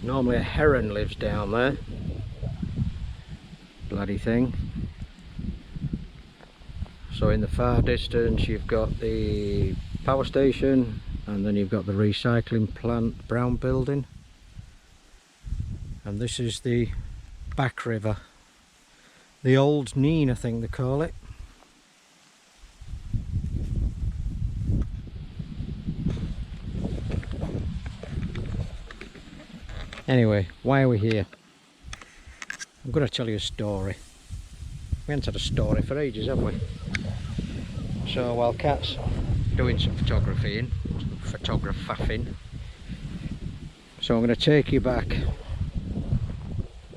Normally a heron lives down there. Bloody thing. So in the far distance you've got the power station, and then you've got the recycling plant, brown building. And this is the back river. The Old Neen, I think they call it. Anyway, why are we here? I'm going to tell you a story. We haven't had a story for ages, have we? So while Kat's doing some photographing, so I'm going to take you back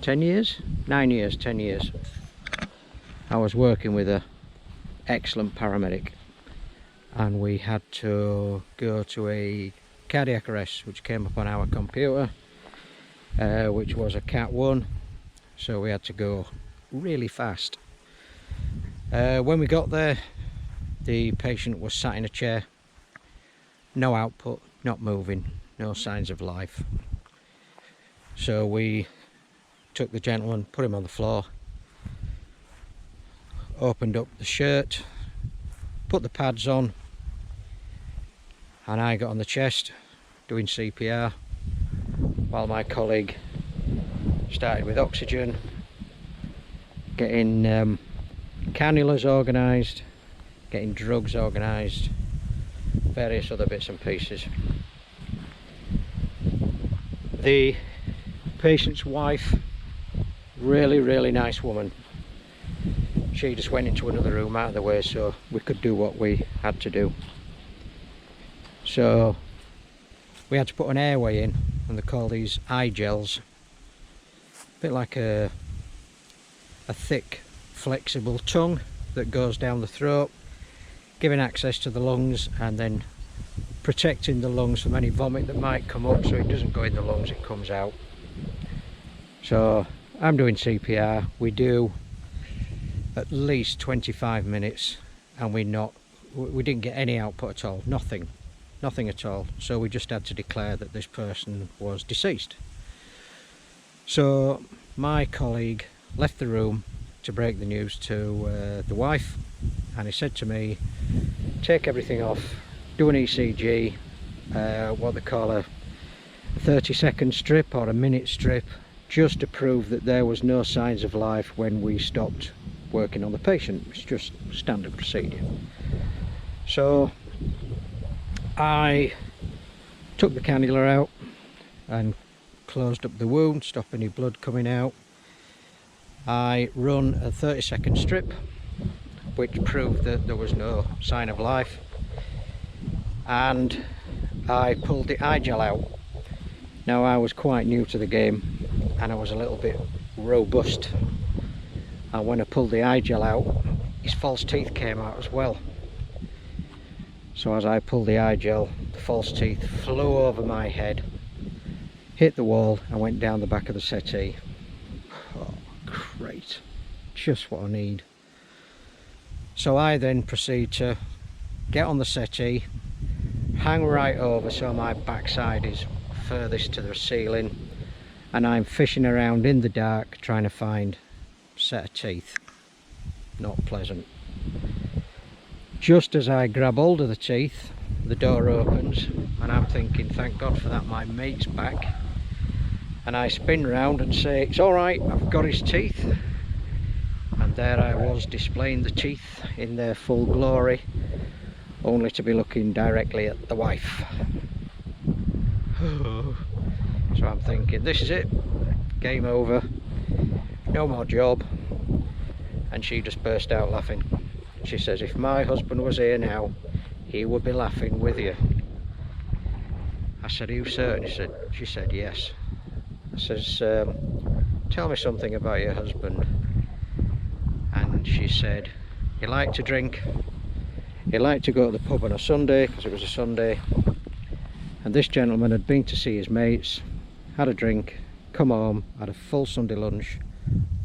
10 years? 9 years, 10 years. I was working with an excellent paramedic, and we had to go to a cardiac arrest which came up on our computer, which was a Cat 1, so we had to go really fast. When we got there, the patient was sat in a chair, no output, not moving, no signs of life. So we took the gentleman, put him on the floor, opened up the shirt, put the pads on, and I got on the chest doing CPR while my colleague started with oxygen, getting cannulas organised, getting drugs organised, various other bits and pieces. The patient's wife, really nice woman, she just went into another room out of the way so we could do what we had to do. So we had to put an airway in, and they call these eye gels, a bit like a thick flexible tongue that goes down the throat, giving access to the lungs and then protecting the lungs from any vomit that might come up, so it doesn't go in the lungs, it comes out. So I'm doing CPR. We do at least 25 minutes and we didn't get any output at all, nothing at all. So we just had to declare that this person was deceased. So my colleague left the room to break the news to the wife, and he said to me, take everything off, do an ECG, what they call a 30-second strip or a minute strip, just to prove that there was no signs of life when we stopped working on the patient. It's just standard procedure. So I took the cannula out and closed up the wound, stop any blood coming out. I run a 30-second strip which proved that there was no sign of life, and I pulled the eye gel out. Now I was quite new to the game and I was a little bit robust, and when I pulled the eye gel out, his false teeth came out as well. So as I pulled the eye gel, the false teeth flew over my head, hit the wall and went down the back of the settee. Oh, great, just what I need. So I then proceed to get on the settee, hang right over so my backside is furthest to the ceiling, and I'm fishing around in the dark trying to find a set of teeth. Not pleasant. Just as I grab hold of the teeth, the door opens and I'm thinking, thank God for that, my mate's back. And I spin round and say, it's alright, I've got his teeth. And there I was, displaying the teeth in their full glory, only to be looking directly at the wife. So I'm thinking, this is it, game over, no more job. And she just burst out laughing. She says, if my husband was here now, he would be laughing with you. I said, are you certain? She said, yes. I says, tell me something about your husband. And she said, he liked to drink, he liked to go to the pub on a Sunday, because it was a Sunday, and this gentleman had been to see his mates, had a drink, come home, had a full Sunday lunch,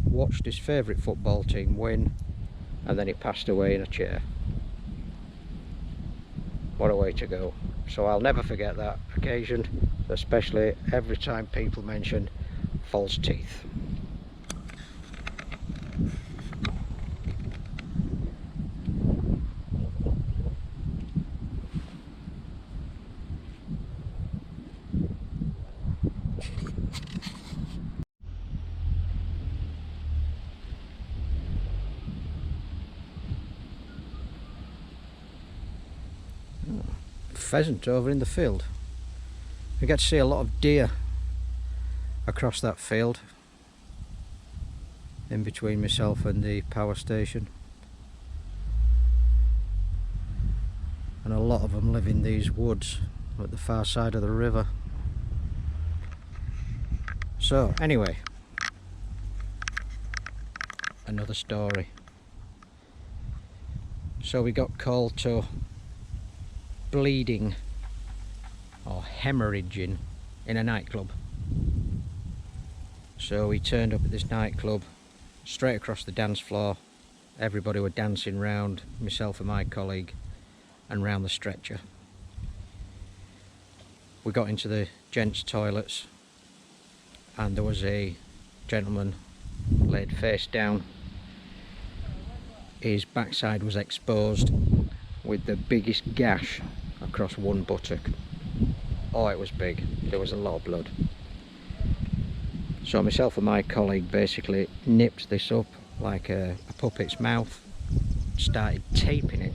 watched his favourite football team win, and then he passed away in a chair. What a way to go. So I'll never forget that occasion. especially every time people mention false teeth. Pheasant over in the field. We get to see a lot of deer across that field in between myself and the power station, and a lot of them live in these woods at the far side of the river. So anyway, another story. So we got called to bleeding or hemorrhaging in a nightclub. So we turned up at this nightclub, straight across the dance floor. Everybody were dancing round, myself and my colleague, and round the stretcher. We got into the gents' toilets, and there was a gentleman laid face down. His backside was exposed with the biggest gash across one buttock. Oh, it was big. There was a lot of blood. So myself and my colleague basically nipped this up like a puppet's mouth, started taping it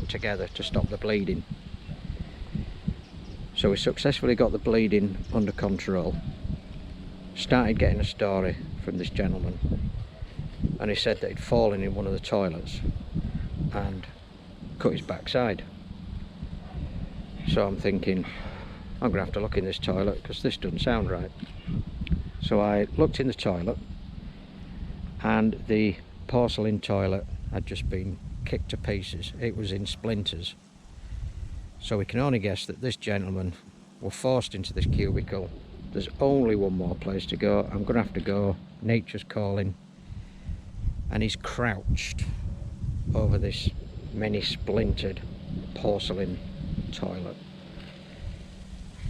together to stop the bleeding. So we successfully got the bleeding under control, started getting a story from this gentleman, and he said that he'd fallen in one of the toilets and cut his backside. So I'm thinking, I'm gonna have to look in this toilet because this doesn't sound right. So I looked in the toilet, and the porcelain toilet had just been kicked to pieces. It was in splinters. So we can only guess that this gentleman was forced into this cubicle. There's only one more place to go. I'm gonna have to go. Nature's calling. And he's crouched over this many splintered porcelain toilet.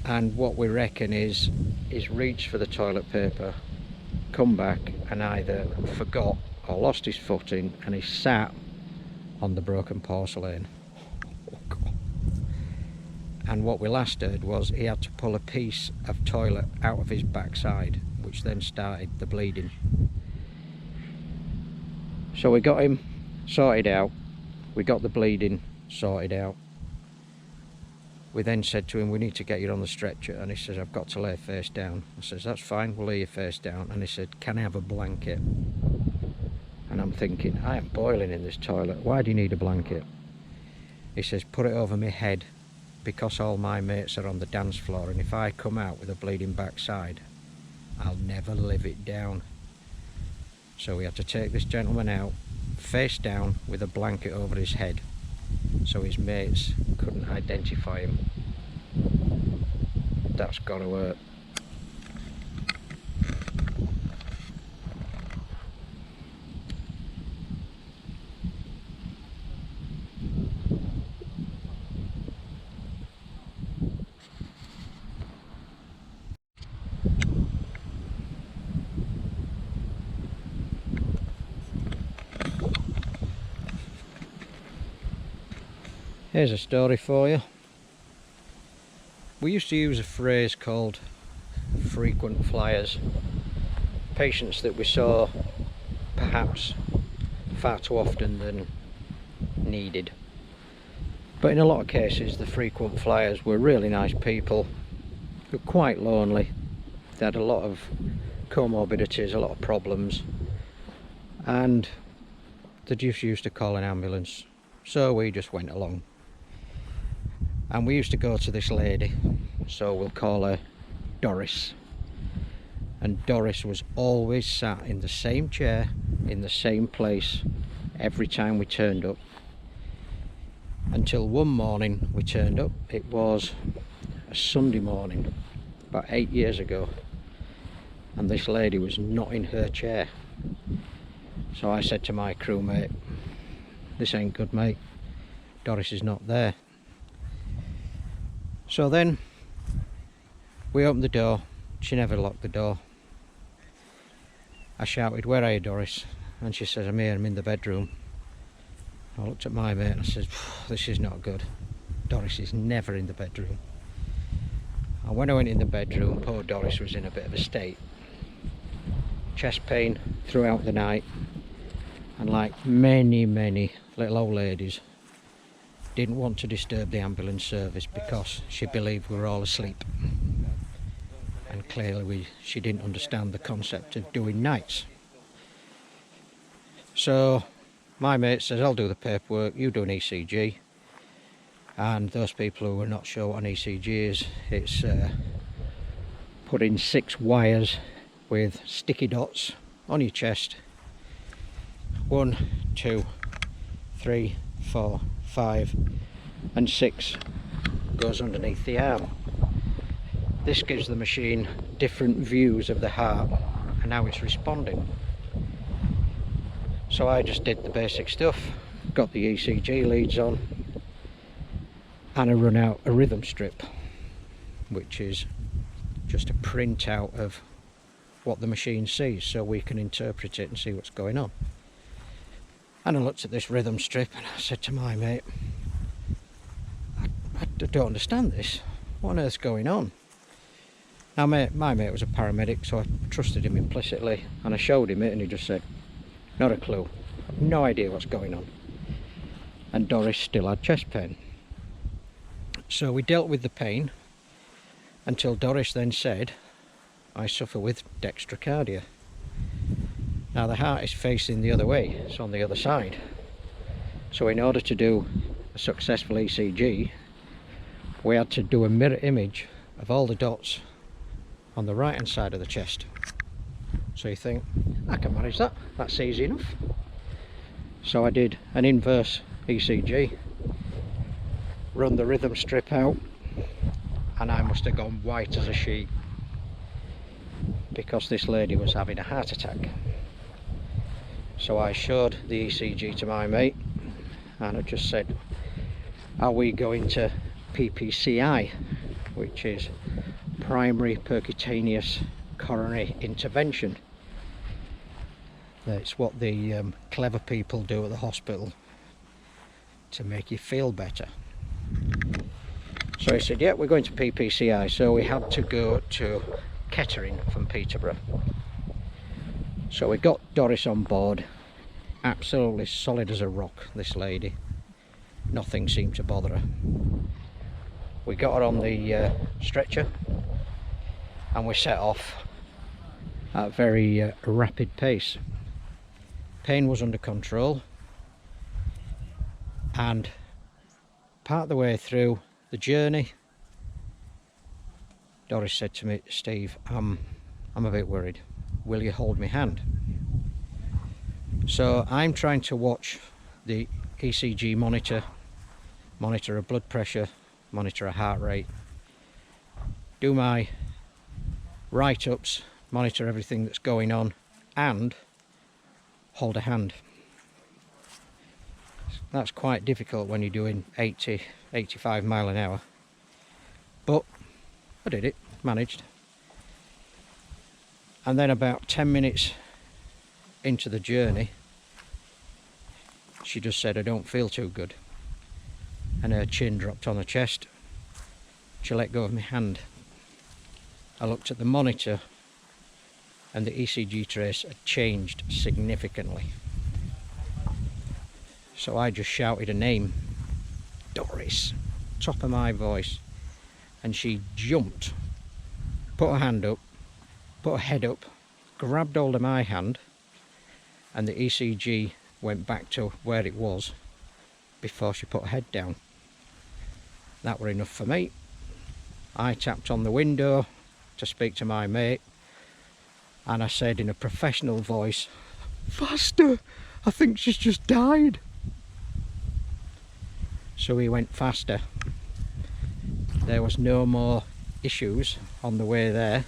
And what we reckon is he's reached for the toilet paper, come back and either forgot or lost his footing, and he sat on the broken porcelain. And what we last heard was he had to pull a piece of toilet out of his backside, which then started the bleeding. So we got him sorted out, we got the bleeding sorted out. We then said to him, we need to get you on the stretcher, and he says, I've got to lay face down. I says, that's fine, we'll lay you face down. And he said, can I have a blanket? And I'm thinking, I am boiling in this toilet, why do you need a blanket? He says, put it over my head, because all my mates are on the dance floor, and if I come out with a bleeding backside, I'll never live it down. So we had to take this gentleman out, face down, with a blanket over his head, so his mates couldn't identify him. That's gotta hurt. Here's a story for you. We used to use a phrase called frequent flyers. Patients that we saw perhaps far too often than needed. But in a lot of cases the frequent flyers were really nice people who were quite lonely. They had a lot of comorbidities, a lot of problems, and they just used to call an ambulance. So we just went along. And we used to go to this lady, so we'll call her Doris. And Doris was always sat in the same chair, in the same place, every time we turned up. Until one morning we turned up. It was a Sunday morning, about 8 years ago. And this lady was not in her chair. So I said to my crewmate, this ain't good, mate. Doris is not there. So then We opened the door, she never locked the door. I shouted, "Where are you, Doris?" And she says, "I'm here, I'm in the bedroom." I looked at my mate and I said, "This is not good. Doris is never in the bedroom." And when I went in the bedroom, poor Doris was in a bit of a state. Chest pain throughout the night, and like many little old ladies, didn't want to disturb the ambulance service because she believed we were all asleep. And clearly she didn't understand the concept of doing nights. So my mate says, "I'll do the paperwork, you do an ECG." And those people who are not sure what an ECG is, it's putting 6 wires with sticky dots on your chest. 1, 2, 3, 4, 5 and 6 goes underneath the arm. This gives the machine different views of the heart and how it's responding. So I just did the basic stuff, got the ECG leads on, and I run out a rhythm strip, which is just a printout of what the machine sees so we can interpret it and see what's going on. And I looked at this rhythm strip and I said to my mate, I don't understand this. What on earth's going on? Now my mate was a paramedic, so I trusted him implicitly, and I showed him it and he just said, "Not a clue, I've no idea what's going on." And Doris still had chest pain. So we dealt with the pain until Doris then said, "I suffer with dextrocardia." Now the heart is facing the other way, it's on the other side. So in order to do a successful ECG, we had to do a mirror image of all the dots on the right hand side of the chest. So you think, I can manage that, that's easy enough. So I did an inverse ECG, run the rhythm strip out, and I must have gone white as a sheet because this lady was having a heart attack. So I showed the ECG to my mate and I just said, "Are we going to PPCI, which is primary percutaneous coronary intervention?" That's what the clever people do at the hospital to make you feel better. So he said, "Yeah, we're going to PPCI." So we had to go to Kettering from Peterborough. So we got Doris on board, absolutely solid as a rock, this lady. Nothing seemed to bother her. We got her on the stretcher and we set off at a very rapid pace. Pain was under control, and part of the way through the journey, Doris said to me, "Steve, I'm a bit worried. Will you hold my hand?" So I'm trying to watch the ECG monitor her blood pressure, monitor her heart rate, do my write-ups, monitor everything that's going on, and hold a hand. That's quite difficult when you're doing 85 mile an hour, but I did it, managed. And then about 10 minutes into the journey, she just said, "I don't feel too good," and her chin dropped on her chest. She let go of my hand. I looked at the monitor and the ECG trace had changed significantly. So I just shouted a name, "Doris," top of my voice, and she jumped, put her hand up, put her head up, grabbed hold of my hand, and the ECG went back to where it was before she put her head down. That were enough for me. I tapped on the window to speak to my mate, and I said in a professional voice, "Faster, I think she's just died." So we went faster. There was no more issues on the way there.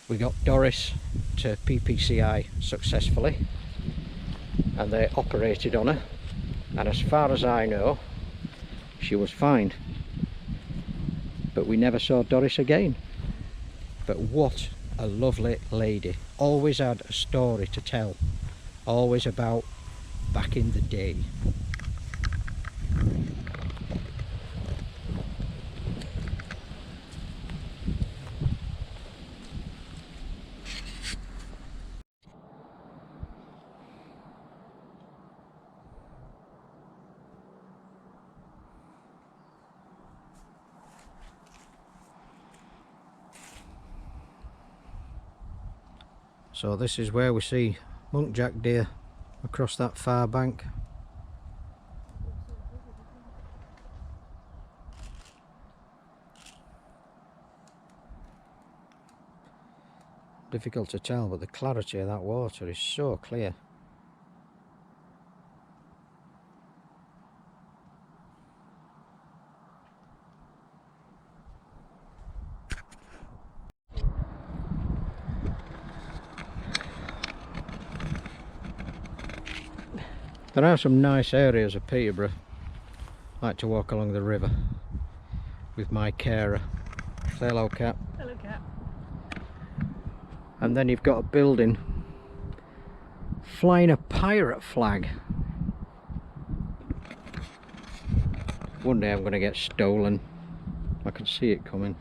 We got Doris to PPCI successfully, and they operated on her, and as far as I know, she was fine. but we never saw Doris again. But what a lovely lady. Always had a story to tell. Always about back in the day. So this is where we see muntjac deer across that far bank. Difficult to tell, but the clarity of that water is so clear. There are some nice areas of Peterborough. I like to walk along the river with my carer. Say hello, Cat. Hello, Cat. And then you've got a building flying a pirate flag. One day I'm going to get stolen. I can see it coming.